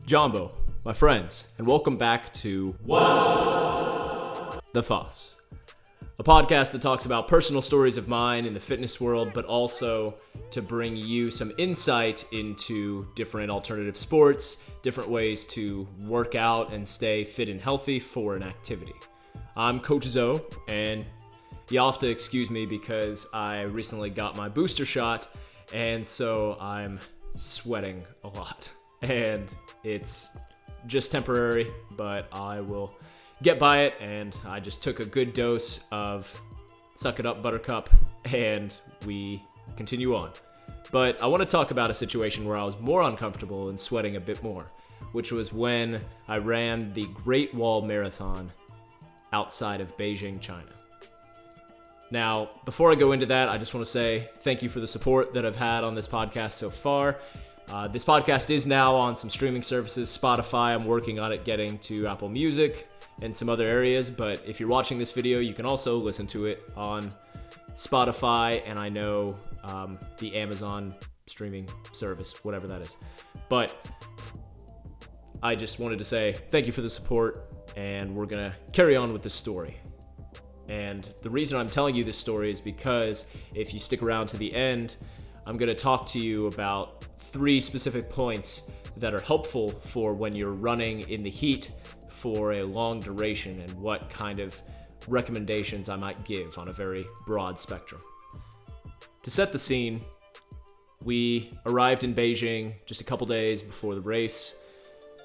Jumbo, my friends, and welcome back to What the Fuss, a podcast that talks about personal stories of mine in the fitness world, but also to bring you some insight into different alternative sports, different ways to work out and stay fit and healthy for an activity. I'm Coach Zoe, and y'all have to excuse me because I recently got my booster shot, and so I'm sweating a lot. And it's just temporary, but I will get by it, and I just took a good dose of Suck It Up Buttercup, and we continue on. But I want to talk about a situation where I was more uncomfortable and sweating a bit more, which was when I ran the Great Wall Marathon outside of Beijing, China. Now, before I go into that, I just want to say thank you for the support that I've had on this podcast so far. This podcast is now on some streaming services, Spotify. I'm working on it getting to Apple Music and some other areas, but if you're watching this video, you can also listen to it on Spotify, and I know the Amazon streaming service, whatever that is. But I just wanted to say thank you for the support, and we're going to carry on with this story. And the reason I'm telling you this story is because if you stick around to the end, I'm going to talk to you about 3 specific points that are helpful for when you're running in the heat for a long duration and what kind of recommendations I might give on a very broad spectrum. To set the scene, we arrived in Beijing just a couple days before the race,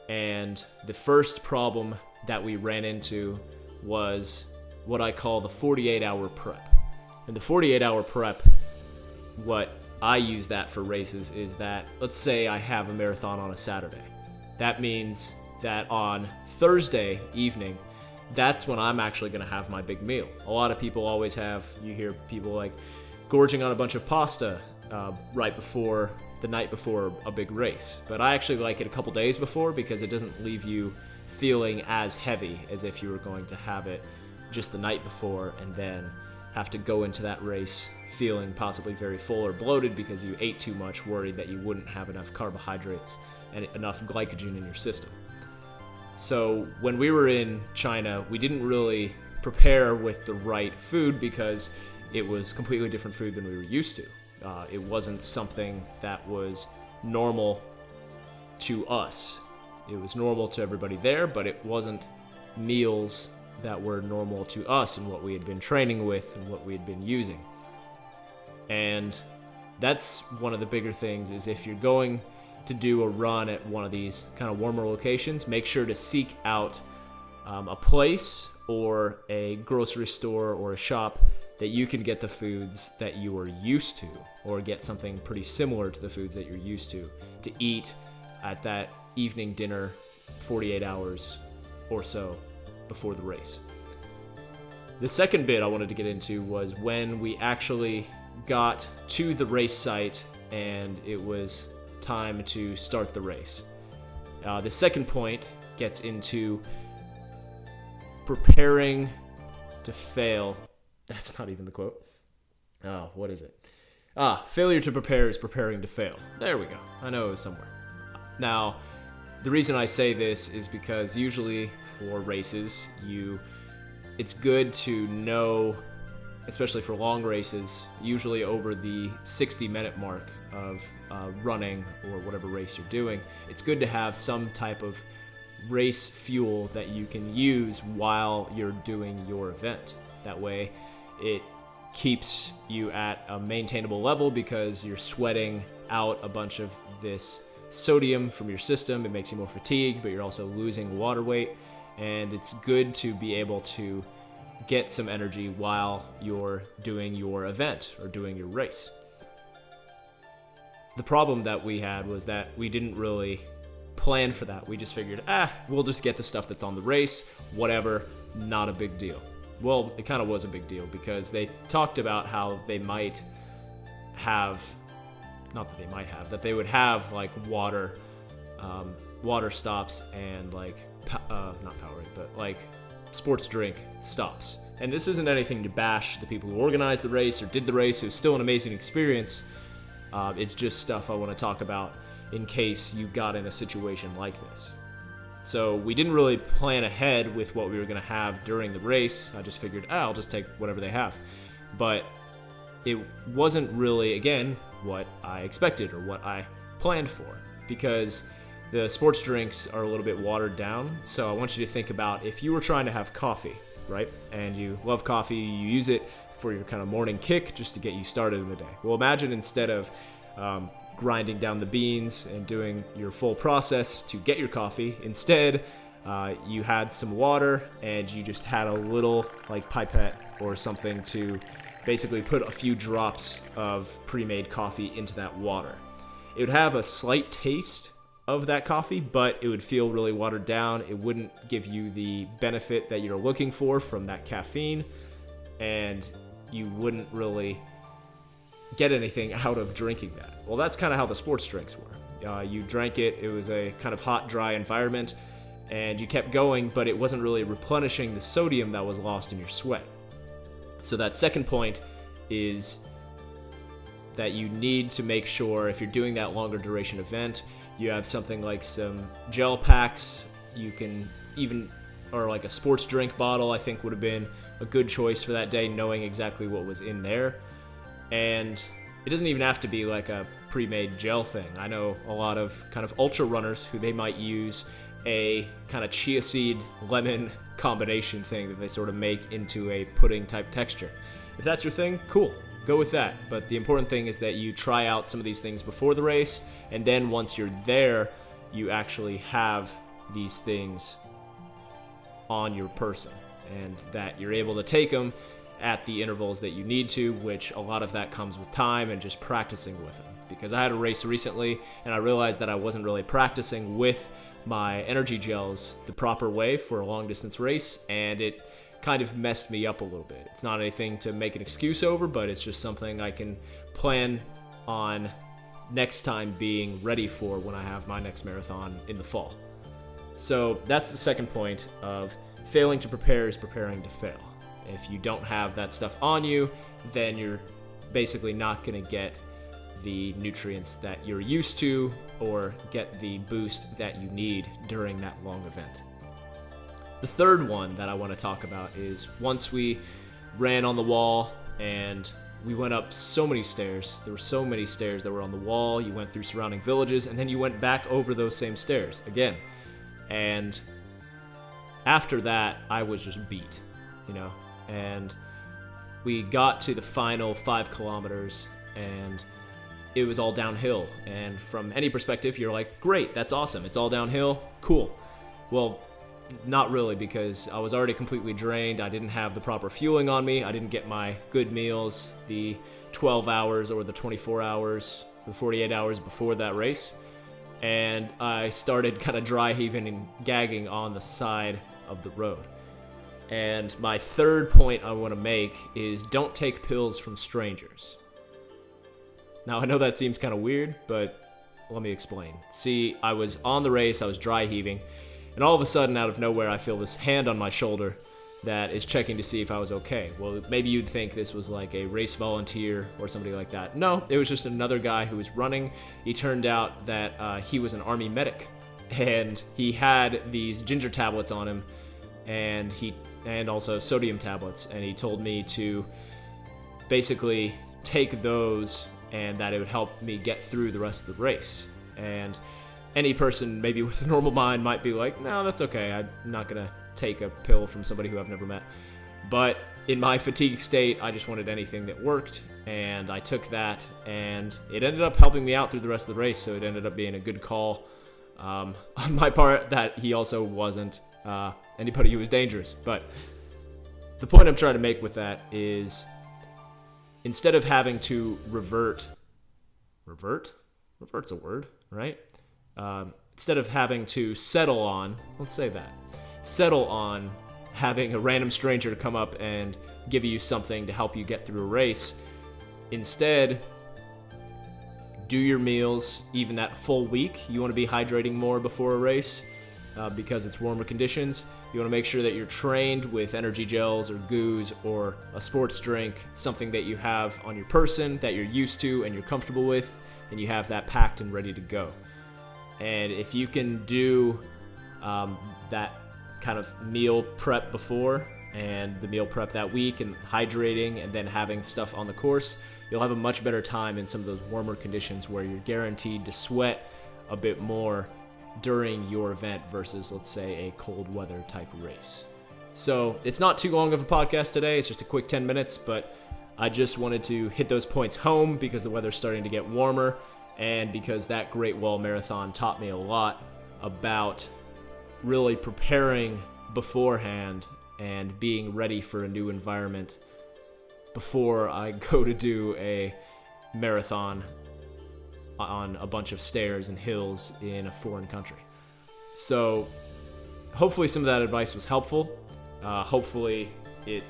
and the first problem that we ran into was what I call the 48-hour prep. And the 48-hour prep, what I use that for races is that, let's say I have a marathon on a Saturday. That means that on Thursday evening, that's when I'm actually going to have my big meal. A lot of people always have, you hear people like gorging on a bunch of pasta right before, the night before a big race. But I actually like it a couple days before because it doesn't leave you feeling as heavy as if you were going to have it just the night before and then have to go into that race feeling possibly very full or bloated because you ate too much, worried that you wouldn't have enough carbohydrates and enough glycogen in your system. So when we were in China, we didn't really prepare with the right food because it was completely different food than we were used to. It wasn't something that was normal to us. It was normal to everybody there, but it wasn't meals that were normal to us and what we had been training with and what we had been using. And that's one of the bigger things is if you're going to do a run at one of these kind of warmer locations, make sure to seek out a place or a grocery store or a shop that you can get the foods that you are used to, or get something pretty similar to the foods that you're used to eat at that evening dinner 48 hours or so before the race. The second bit I wanted to get into was when we actually got to the race site and it was time to start the race. The second point gets into preparing to fail. That's not even the quote. Oh, what is it? Failure to prepare is preparing to fail. There we go. I know it was somewhere. Now, the reason I say this is because usually for races, it's good to know, especially for long races, usually over the 60-minute mark of running or whatever race you're doing, it's good to have some type of race fuel that you can use while you're doing your event. That way, it keeps you at a maintainable level because you're sweating out a bunch of this sodium from your system. It makes you more fatigued, but you're also losing water weight, and it's good to be able to get some energy while you're doing your event or doing your race. The problem that we had was that we didn't really plan for that. We just figured, we'll just get the stuff that's on the race, whatever, not a big deal. Well, it kind of was a big deal because they talked about how they might have, that they would have like water stops and like, not Powerade, but like sports drink stops. And this isn't anything to bash the people who organized the race or did the race. It was still an amazing experience. It's just stuff I want to talk about in case you got in a situation like this. So we didn't really plan ahead with what we were going to have during the race. I just figured, I'll just take whatever they have. But it wasn't really, again, what I expected or what I planned for, because the sports drinks are a little bit watered down. So I want you to think about if you were trying to have coffee, right? And you love coffee, you use it for your kind of morning kick just to get you started in the day. Well, imagine instead of grinding down the beans and doing your full process to get your coffee, instead you had some water and you just had a little like pipette or something to basically put a few drops of pre-made coffee into that water. It would have a slight taste of that coffee, but it would feel really watered down. It wouldn't give you the benefit that you're looking for from that caffeine, and you wouldn't really get anything out of drinking that. Well, that's kind of how the sports drinks were. You drank it, it was a kind of hot, dry environment, and you kept going, but it wasn't really replenishing the sodium that was lost in your sweat. So that second point is that you need to make sure, if you're doing that longer duration event, you have something like some gel packs. You can even, or like a sports drink bottle, I think would have been a good choice for that day, knowing exactly what was in there. And it doesn't even have to be like a pre-made gel thing. I know a lot of kind of ultra runners who they might use a kind of chia seed lemon combination thing that they sort of make into a pudding type texture. If that's your thing, cool, go with that. But the important thing is that you try out some of these things before the race, and then once you're there, you actually have these things on your person, and that you're able to take them at the intervals that you need to, which a lot of that comes with time and just practicing with them. Because I had a race recently and I realized that I wasn't really practicing with my energy gels the proper way for a long distance race, and it kind of messed me up a little bit. It's not anything to make an excuse over, but it's just something I can plan on next time being ready for when I have my next marathon in the fall. So that's the second point of failing to prepare is preparing to fail. If you don't have that stuff on you, then you're basically not going to get the nutrients that you're used to or get the boost that you need during that long event. The third one that I want to talk about is once we ran on the wall and we went up so many stairs. There were so many stairs that were on the wall. You went through surrounding villages, and then you went back over those same stairs again. And after that, I was just beat, and we got to the final 5 kilometers, and it was all downhill. And from any perspective, you're like, great, that's awesome. It's all downhill. Cool. Well, not really, because I was already completely drained. I didn't have the proper fueling on me. I didn't get my good meals, the 12 hours or the 24 hours, the 48 hours before that race. And I started kind of dry heaving and gagging on the side of the road. And my third point I want to make is don't take pills from strangers. Now, I know that seems kind of weird, but let me explain. See, I was on the race, I was dry heaving, and all of a sudden, out of nowhere, I feel this hand on my shoulder that is checking to see if I was okay. Well, maybe you'd think this was like a race volunteer or somebody like that. No, it was just another guy who was running. He turned out that he was an army medic, and he had these ginger tablets on him, and also sodium tablets, and he told me to basically take those and that it would help me get through the rest of the race. And any person maybe with a normal mind might be like, no, that's okay. I'm not going to take a pill from somebody who I've never met. But in my fatigue state, I just wanted anything that worked, and I took that, and it ended up helping me out through the rest of the race, so it ended up being a good call on my part that he also wasn't anybody who was dangerous. But the point I'm trying to make with that is instead of having to revert's a word, right? Instead of having to settle on having a random stranger to come up and give you something to help you get through a race, instead, do your meals even that full week. You want to be hydrating more before a race because it's warmer conditions. You want to make sure that you're trained with energy gels or goos or a sports drink, something that you have on your person that you're used to and you're comfortable with, and you have that packed and ready to go. And if you can do that kind of meal prep before and the meal prep that week and hydrating and then having stuff on the course, you'll have a much better time in some of those warmer conditions where you're guaranteed to sweat a bit more during your event versus, let's say, a cold weather type race. So it's not too long of a podcast today. It's just a quick 10 minutes, but I just wanted to hit those points home because the weather's starting to get warmer and because that Great Wall Marathon taught me a lot about really preparing beforehand and being ready for a new environment before I go to do a marathon on a bunch of stairs and hills in a foreign country. So hopefully some of that advice was helpful. Hopefully it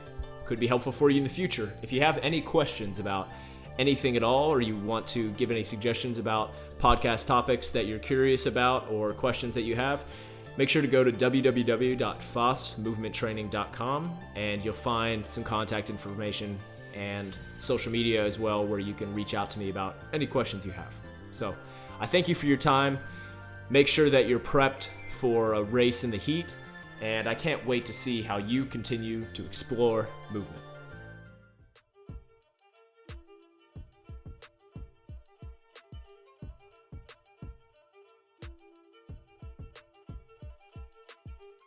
could be helpful for you in the future. If you have any questions about anything at all, or you want to give any suggestions about podcast topics that you're curious about or questions that you have, make sure to go to www.fossmovementtraining.com and you'll find some contact information and social media as well where you can reach out to me about any questions you have. So I thank you for your time. Make sure that you're prepped for a race in the heat, and I can't wait to see how you continue to explore movement.